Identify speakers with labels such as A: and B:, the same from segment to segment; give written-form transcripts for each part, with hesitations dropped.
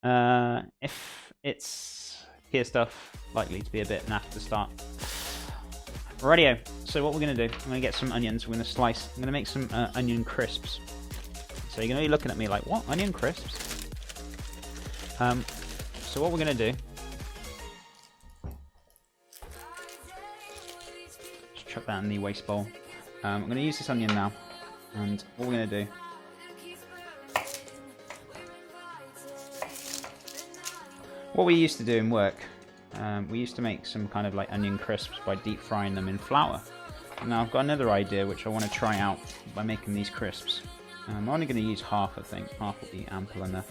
A: If it's gear stuff, likely to be a bit naff to start. Radio. So what we're going to do, I'm going to get some onions, we're going to slice, I'm going to make some onion crisps. So you're going to be looking at me like, what? Onion crisps? So what we're going to do, just chuck that in the waste bowl. I'm going to use this onion now, and what we're going to do, what we used to do in work, we used to make some kind of like onion crisps by deep frying them in flour. Now I've got another idea which I want to try out by making these crisps. I'm only going to use half, I think. Half will be ample enough.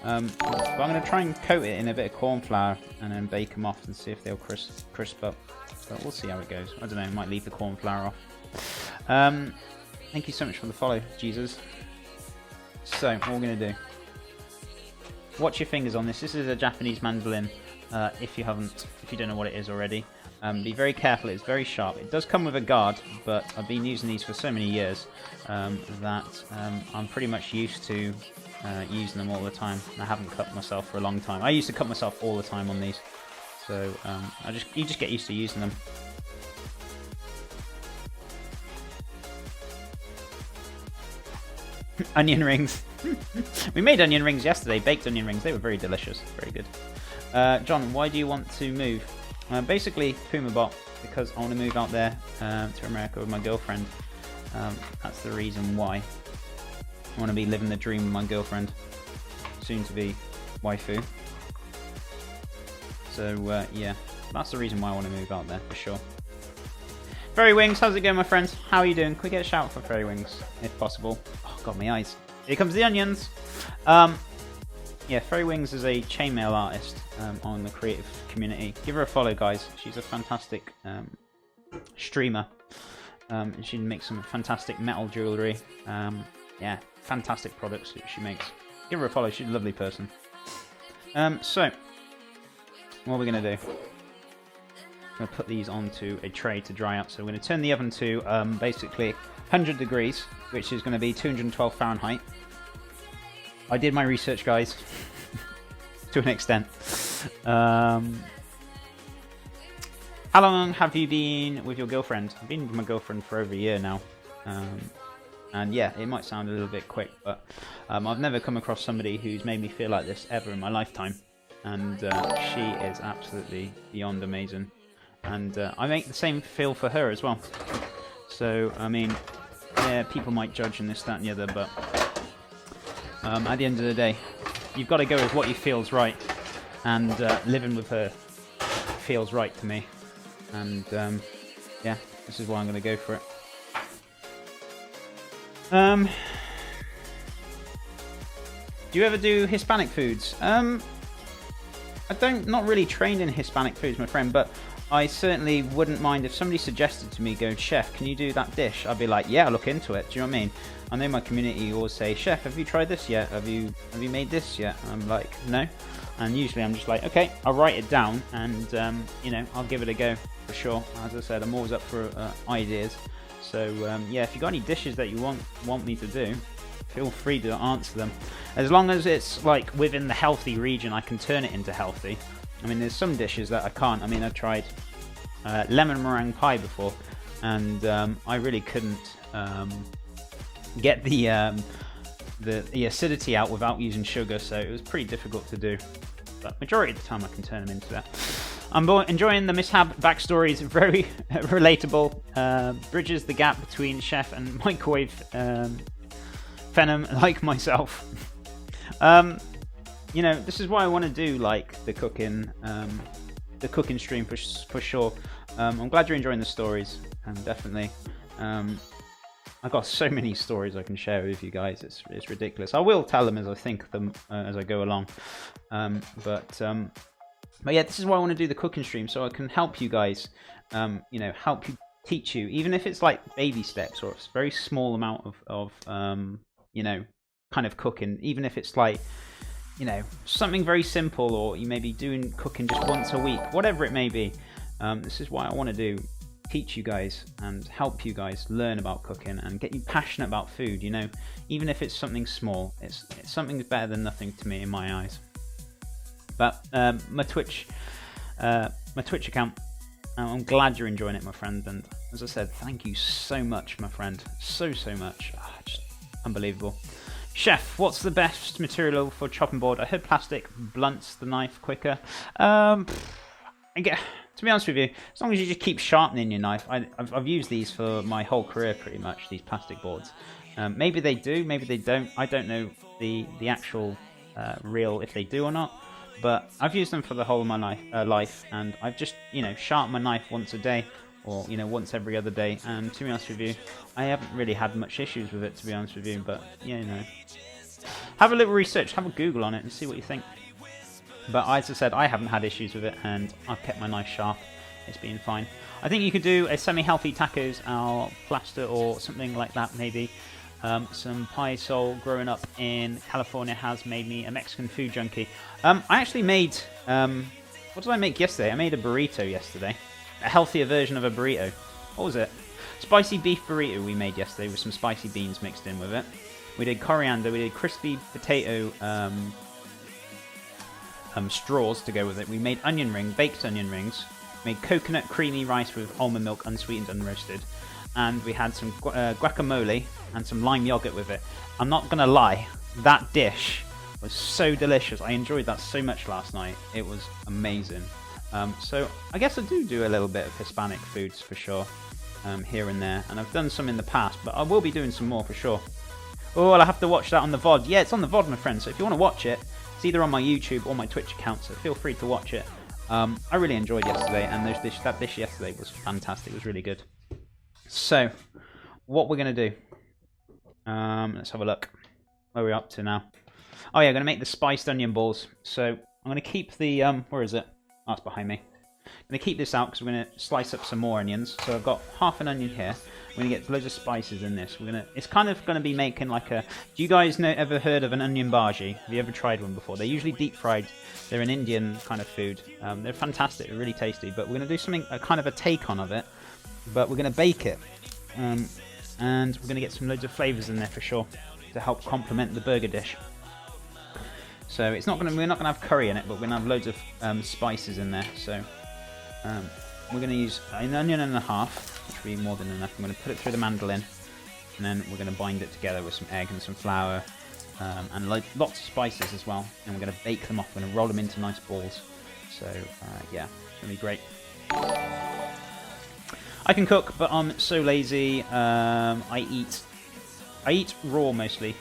A: But I'm going to try and coat it in a bit of corn flour and then bake them off and see if they'll crisp up. But we'll see how it goes. I don't know, might leave the corn flour off. Thank you so much for the follow, Jesus. So, what we're going to do. Watch your fingers on this. This is a Japanese mandolin. If you don't know what it is already. Be very careful, it's very sharp. It does come with a guard, but I've been using these for so many years that I'm pretty much used to using them all the time. I haven't cut myself for a long time. I used to cut myself all the time on these, so you just get used to using them. Onion rings. We made onion rings yesterday, baked onion rings. They were very delicious, very good. John, why do you want to move? Basically, PumaBot, because I want to move out there to America with my girlfriend. That's the reason why. I want to be living the dream with my girlfriend, soon to be waifu. So yeah, that's the reason why I want to move out there for sure. Fairy Wings, how's it going, my friends? How are you doing? Can we get a shout out for Fairy Wings, if possible? Oh god, my eyes. Here comes the onions. Yeah, Fairy Wings is a chainmail artist on the creative community. Give her a follow, guys. She's a fantastic streamer. And she makes some fantastic metal jewellery. Yeah, fantastic products that she makes. Give her a follow. She's a lovely person. So, what are we going to do? I'm going to put these onto a tray to dry out. So we're going to turn the oven to basically 100 degrees, which is going to be 212 Fahrenheit. I did my research, guys, to an extent. How long have you been with your girlfriend? I've been with my girlfriend for over a year now. And yeah, it might sound a little bit quick, but I've never come across somebody who's made me feel like this ever in my lifetime. And she is absolutely beyond amazing. And I make the same feel for her as well. So, I mean, yeah, people might judge and this, that, and the other, but at the end of the day, you've got to go with what you feel's right. And living with her feels right to me. And yeah, this is why I'm going to go for it. Do you ever do Hispanic foods? Not really trained in Hispanic foods, my friend, but I certainly wouldn't mind if somebody suggested to me, go, Chef, can you do that dish? I'd be like, yeah, I'll look into it. Do you know what I mean? I know my community always say, Chef, have you tried this yet? Have you made this yet? I'm like, no. And usually I'm just like, okay, I'll write it down and, you know, I'll give it a go for sure. As I said, I'm always up for ideas. So, yeah, if you've got any dishes that you want me to do, feel free to answer them. As long as it's, like, within the healthy region, I can turn it into healthy. I mean, there's some dishes that I can't. I mean, I've tried lemon meringue pie before, and I really couldn't get the acidity out without using sugar, so it was pretty difficult to do. But majority of the time I can turn them into that. I'm enjoying the mishap backstories, very relatable. Bridges the gap between chef and microwave phenom like myself. You know, this is why I want to do like the cooking stream for sure. I'm glad you're enjoying the stories, and definitely. I've got so many stories I can share with you guys. It's ridiculous. I will tell them as I think of them as I go along. But yeah, this is why I want to do the cooking stream, so I can help you guys. You know, help you, teach you, even if it's like baby steps or it's a very small amount of you know, kind of cooking. Even if it's like, you know, something very simple, or you may be doing cooking just once a week, whatever it may be. This is why I want to do. Teach you guys and help you guys learn about cooking and get you passionate about food. You know, even if it's something small, it's something better than nothing to me in my eyes. But my Twitch account, I'm glad you're enjoying it, my friend. And as I said, thank you so much, my friend. So much. Oh, just unbelievable. Chef, what's the best material for chopping board? I heard plastic blunts the knife quicker. To be honest with you, as long as you just keep sharpening your knife, I've used these for my whole career pretty much, these plastic boards. Maybe they do, maybe they don't. I don't know the actual real if they do or not, but I've used them for the whole of my life, and I've just, sharpened my knife once a day, or, once every other day, and to be honest with you, I haven't really had much issues with it, to be honest with you, but, have a little research, have a Google on it, and see what you think. But as I said, I haven't had issues with it, and I've kept my knife sharp. It's been fine. I think you could do a semi-healthy tacos al plaster or something like that, maybe. Some pie soul growing up in California has made me a Mexican food junkie. I actually made... what did I make yesterday? I made a burrito yesterday. A healthier version of a burrito. What was it? Spicy beef burrito we made yesterday with some spicy beans mixed in with it. We did coriander, we did crispy potato straws to go with it. We made baked onion rings. Made coconut creamy rice with almond milk, unsweetened, unroasted. And we had some guacamole and some lime yogurt with it. I'm not going to lie, that dish was so delicious. I enjoyed that so much last night. It was amazing. So I guess I do a little bit of Hispanic foods for sure, here and there. And I've done some in the past, but I will be doing some more for sure. Oh, I'll have to watch that on the VOD. Yeah, it's on the VOD, my friend. So if you want to watch it, it's either on my YouTube or my Twitch account, so feel free to watch it. I really enjoyed yesterday, and that dish yesterday was fantastic. It was really good. So, what we're going to do, let's have a look. Where are we up to now? Oh yeah, I'm going to make the spiced onion balls. So, I'm going to keep the, where is it? Oh, it's behind me. I'm going to keep this out because we're going to slice up some more onions. So I've got half an onion here. We're going to get loads of spices in this. It's kind of going to be making like a... Do you guys ever heard of an onion bhaji? Have you ever tried one before? They're usually deep fried. They're an Indian kind of food. They're fantastic. They're really tasty. But we're going to do something, a kind of a take on of it. But we're going to bake it. And we're going to get some loads of flavours in there for sure to help complement the burger dish. So we're not going to have curry in it, but we're going to have loads of spices in there. So we're going to use an onion and a half, which will be more than enough. I'm going to put it through the mandolin, and then we're going to bind it together with some egg and some flour, and lots of spices as well. And we're going to bake them off. We're going to roll them into nice balls. So yeah, it's going to be great. I can cook, but I'm so lazy. I eat raw mostly.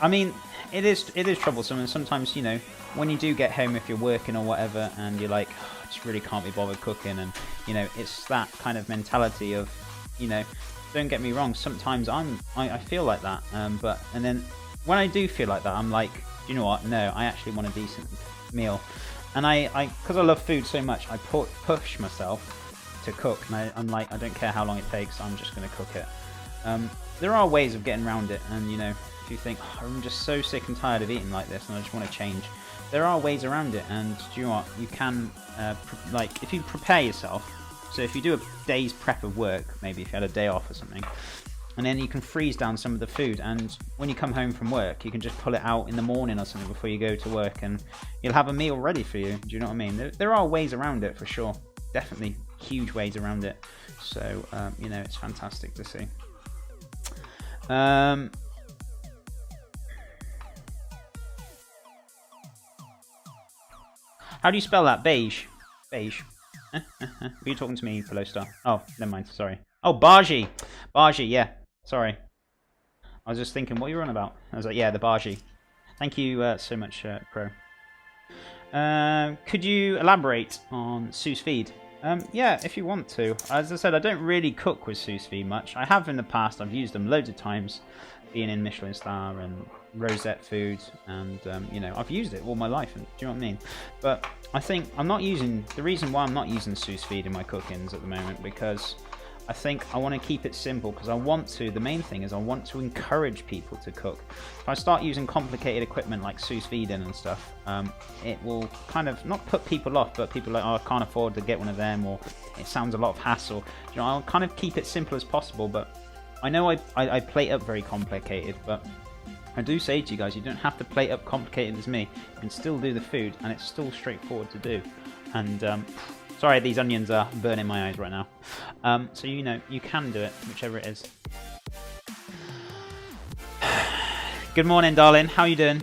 A: I mean, it is troublesome, and sometimes, when you do get home, if you're working or whatever, and you're like, oh, I just really can't be bothered cooking, and it's that kind of mentality of, don't get me wrong, sometimes I feel like that, and then when I do feel like that, I'm like, you know what? No, I actually want a decent meal, and because I love food so much, I push myself to cook, and I'm like, I don't care how long it takes, I'm just going to cook it. There are ways of getting around it, and if you think, oh, I'm just so sick and tired of eating like this and I just want to change, there are ways around it. And do you know what, you can if you prepare yourself, so if you do a day's prep of work, maybe if you had a day off or something, and then you can freeze down some of the food, and when you come home from work you can just pull it out in the morning or something before you go to work, and you'll have a meal ready for you. Do you know what I mean? There are ways around it for sure, definitely huge ways around it. So it's fantastic to see. How do you spell that? Beige. Beige. Are you talking to me, Fellow Star? Oh, never mind. Sorry. Oh, Bhaji. Bhaji, yeah. Sorry. I was just thinking what you were on about. I was like, yeah, the Bhaji. Thank you so much, Pro. Could you elaborate on sous vide? Yeah, if you want to. As I said, I don't really cook with sous vide much. I have in the past. I've used them loads of times, being in Michelin Star and Rosette Food, and I've used it all my life. And do you know what I mean? But I think I'm not using the reason why I'm not using sous vide in my cookings at the moment, because I think I want to keep it simple, because I want to. The main thing is I want to encourage people to cook. If I start using complicated equipment like sous vide and stuff, it will kind of not put people off, but people are like, oh, I can't afford to get one of them, or it sounds a lot of hassle. I'll kind of keep it simple as possible. But I know I plate up very complicated, but I do say to you guys, you don't have to play up complicated as me. You can still do the food, and it's still straightforward to do. And sorry, these onions are burning my eyes right now. So you know, you can do it, whichever it is. Good morning, darling. How you doing,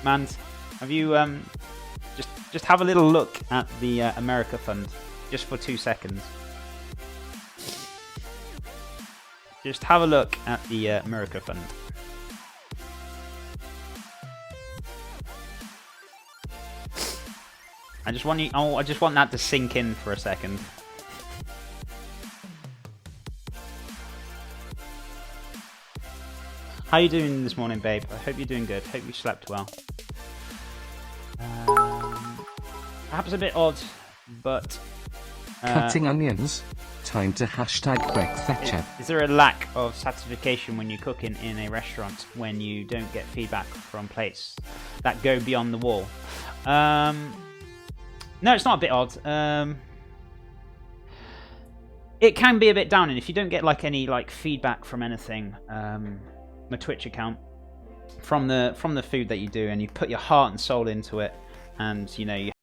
A: man? Have you just have a little look at the America Fund, just for 2 seconds. Just have a look at the America Fund. I just want you. Oh, I just want that to sink in for a second. How you doing this morning, babe? I hope you're doing good. Hope you slept well. Perhaps a bit odd, but
B: cutting onions. Time to hashtag break Thatcher.
A: Is there a lack of satisfaction when you're cooking in a restaurant when you don't get feedback from plates that go beyond the wall? No, it's not a bit odd. It can be a bit downing if you don't get like any like feedback from anything. My Twitch account from the food that you do, and you put your heart and soul into it, and you know you